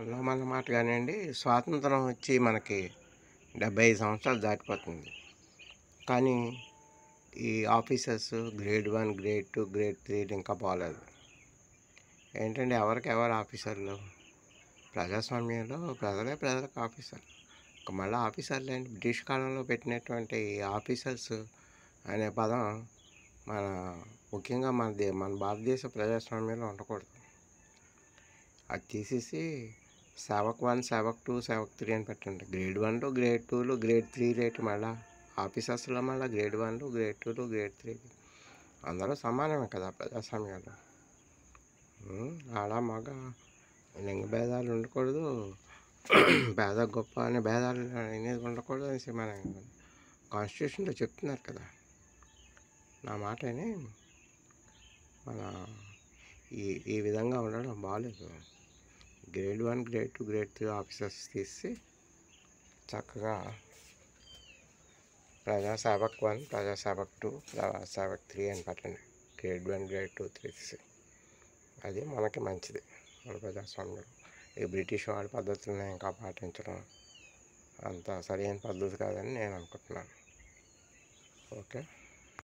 అన్నమాట కానివ్వండి, స్వాతంత్రం వచ్చి మనకి 75 సంవత్సరాలు దాటిపోతుంది. కానీ ఈ ఆఫీసర్స్ గ్రేడ్ 1, గ్రేడ్ 2, గ్రేడ్ 3 ఇంకా పోలేదు. ఏంటంటే ఎవరు ఆఫీసర్లు? ప్రజాస్వామ్యంలో ప్రజలకు ఆఫీసర్. మళ్ళీ ఆఫీసర్లు ఏంటి? బ్రిటిష్ కాలంలో పెట్టినటువంటి ఆఫీసర్స్ అనే పదం మన ముఖ్యంగా మన భారతదేశ ప్రజాస్వామ్యంలో ఉండకూడదు. అది తీసేసి సేవక్ 1, సేవక్ 2, సేవక్ 3 అని పెట్టండి. గ్రేడ్ 1లు, గ్రేడ్ 2లు, గ్రేడ్ 3 రేటు మళ్ళీ ఆఫీసర్స్లో మళ్ళీ గ్రేడ్ 1లు, గ్రేడ్ 2లు, గ్రేడ్ 3లు అందరూ సమానమే కదా ప్రజాస్వామ్యంలో. ఆడ మగ లింగ భేదాలు ఉండకూడదు, పేద గొప్ప అనే భేదాలు అనేది ఉండకూడదు అనేసి మన కాన్స్టిట్యూషన్లో చెప్తున్నారు కదా. నా మాట అని మన ఈ విధంగా ఉండడం బాగాలేదు. గ్రేడ్ 1, గ్రేడ్ 2, గ్రేడ్ 3 ఆఫీసర్స్ తీసి చక్కగా ప్రజాసేవక్ 1, ప్రజాసేవక్ 2, ప్రజాసేవక్ 3 అని పెట్టండి. గ్రేడ్ 1, గ్రేడ్ 2, 3 అది మనకి మంచిది. మన ప్రజాస్వామ్యం ఈ బ్రిటిష్ వాడి పద్ధతులను ఇంకా పాటించడం అంత సరైన పద్ధతి కాదని నేను అనుకుంటున్నాను. ఓకే.